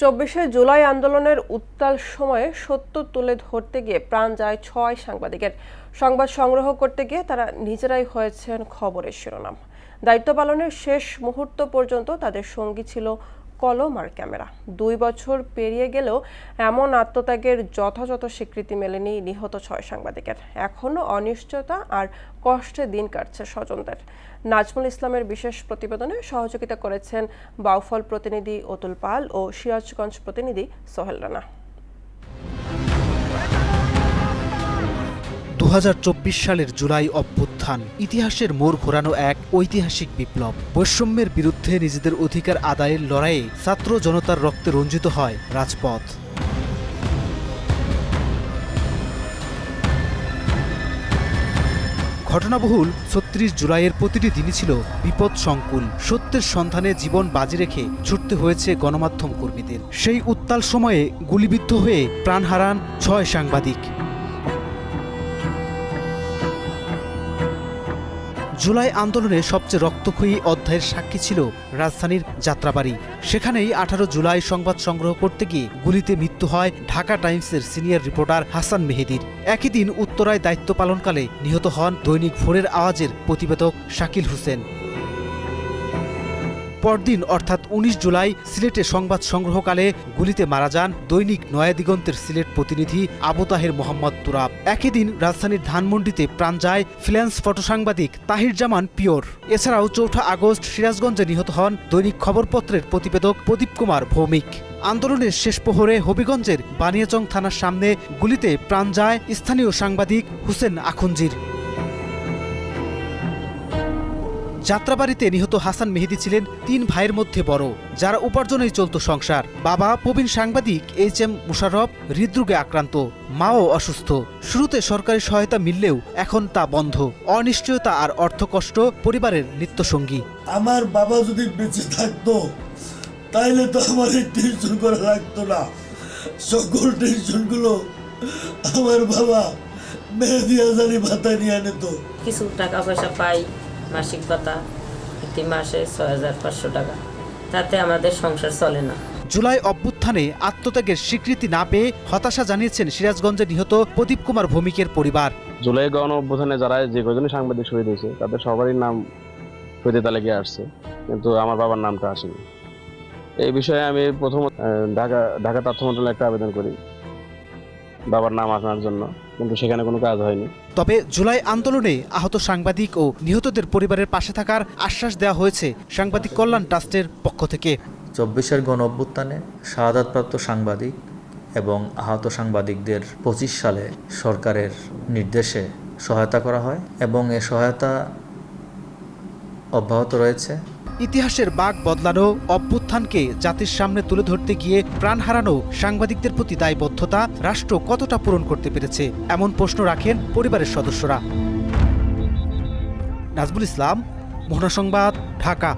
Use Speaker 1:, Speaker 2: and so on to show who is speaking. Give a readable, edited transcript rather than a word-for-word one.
Speaker 1: ২৪শে জুলাই আন্দোলনের উত্তাল সময়ে সত্য তুলে ধরতে গিয়ে প্রাণ যায় ৬ সাংবাদিকের। সংবাদ সংগ্রহ করতে গিয়ে তারা নিজেরাই হয়েছেন খবরের শিরোনাম। দায়িত্ব পালনের শেষ মুহূর্ত পর্যন্ত তাদের সঙ্গী ছিল কলম আর ক্যামেরা। ২ বছর পেরিয়ে গেলেও এমন আত্মত্যাগের যথাযথ স্বীকৃতি মেলেনি নিহত ৬ সাংবাদিকের। এখনও অনিশ্চয়তা আর কষ্টে দিন কাটছে স্বজনদের। নাজমুল ইসলামের বিশেষ প্রতিবেদনে সহযোগিতা করেছেন বাউফল প্রতিনিধি অতুল পাল ও সিরাজগঞ্জ প্রতিনিধি সোহেল রানা।
Speaker 2: ২০২৪ সালের জুলাই অভ্যুত্থান ইতিহাসের মোড় ঘোরানো এক ঐতিহাসিক বিপ্লব। বৈষম্যের বিরুদ্ধে নিজেদের অধিকার আদায়ের লড়াইয়ে ছাত্র জনতার রক্তে রঞ্জিত হয় রাজপথ। ঘটনাবহুল ৩৬ জুলাইয়ের প্রতিটি দিনই ছিল বিপদ সংকুল। সত্যের সন্ধানে জীবন বাজি রেখে ছুটতে হয়েছে গণমাধ্যম কর্মীদের। সেই উত্তাল সময়ে গুলিবিদ্ধ হয়ে প্রাণ হারান ৬ সাংবাদিক। জুলাই আন্দোলনে সবচেয়ে রক্তক্ষয়ী অধ্যায়ের সাক্ষী ছিল রাজধানীর যাত্রাবাড়ি। সেখানেই ১৮ জুলাই সংবাদ সংগ্রহ করতে গিয়ে গুলিতে মৃত্যু হয় ঢাকা টাইমসের সিনিয়র রিপোর্টার হাসান মেহেদীর। একই দিন উত্তরায় দায়িত্ব পালনকালে নিহত হন দৈনিক ভোরের আওয়াজের প্রতিবেদক শাকিল হোসেন। পরদিন অর্থাৎ ১৯ জুলাই সিলেটে সংবাদ সংগ্রহকালে গুলিতে মারা যান দৈনিক নয়া দিগন্তের সিলেট প্রতিনিধি আবু তাহের মোহাম্মদ তুরাব। একই দিন রাজধানীর ধানমন্ডিতে প্রাণ যায় ফ্রিল্যান্স ফটো সাংবাদিক তাহির জামান পিওর। এছাড়াও ৪ আগস্ট সিরাজগঞ্জে নিহত হন দৈনিক খবরপত্রের প্রতিবেদক প্রদীপ কুমার ভৌমিক। আন্দোলনের শেষ প্রহরে হবিগঞ্জের বানিয়াচং থানার সামনে গুলিতে প্রাণ যায় স্থানীয় সাংবাদিক হুসেন আখুনজির। যাত্রাবাড়িতে নিহত হাসান মেহেদী ছিলেন ৩ ভাইয়ের মধ্যে বড়, যারা উপার্জনেই চলত সংসার। বাবা প্রবীণ সাংবাদিক HM মুশাররফ হৃদরোগে আক্রান্ত, মাও অসুস্থ। শুরুতে সরকারি সহায়তা মিললেও এখন তা বন্ধ। অনিশ্চয়তা আর অর্থকষ্ট পরিবারের নিত্যসঙ্গী।
Speaker 3: আমার বাবা যদি বেঁচে থাকতো তাইলে তো আমার টেনশন করা লাগতো না। সকল টেনশনগুলো আমার বাবা মেহেদী হাসানি ভাতায় নিয়ে আনত।
Speaker 4: কিছু টাকা পয়সা পাই, মাসিক ভাতা প্রতি মাসে ৬৫০০ টাকা, তাতে আমাদের সংসার চলে না।
Speaker 2: জুলাই অভ্যুত্থানে আত্মত্যাগের স্বীকৃতি না পেয়ে হতাশা জানিয়েছেন সিরাজগঞ্জে নিহত প্রদীপ কুমার ভৌমিকের পরিবার।
Speaker 5: জুলাই গণ অভ্যুত্থানে যারা যে কজনই সাংবাদিক শহীদ হয়েছে তাদের সবারই নাম শহীদের তালিকায় আসছে, কিন্তু আমার বাবার নামটা আসেনি। এই বিষয়ে আমি প্রথম ঢাকা তথ্য মন্ত্রণালয়ে একটা আবেদন করি বাবার নাম আসার জন্য, কিন্তু সেখানে কোনো কাজ হয়নি।
Speaker 2: তবে জুলাই আন্দোলনে আহত সাংবাদিক ও নিহতদের পরিবারের পাশে থাকার আশ্বাস দেওয়া হয়েছে সাংবাদিক কল্যাণ ট্রাস্টের পক্ষ থেকে।
Speaker 6: ২৪-এর গণ অভ্যুত্থানে শাহাদাতপ্রাপ্ত সাংবাদিক এবং আহত সাংবাদিকদের ২৫ সালে সরকারের নির্দেশে সহায়তা করা হয় এবং এ সহায়তা অব্যাহত রয়েছে।
Speaker 2: ইতিহাসের বাঁক বদলানো অভ্যুত্থানকে জাতির সামনে তুলে ধরতে গিয়ে প্রাণ হারানো সাংবাদিকদের প্রতি দায়বদ্ধতা রাষ্ট্র কতটা পূরণ করতে পেরেছে, এমন প্রশ্ন রাখেন পরিবারের সদস্যরা। নাজমুল ইসলাম, মোহনা সংবাদ, ঢাকা।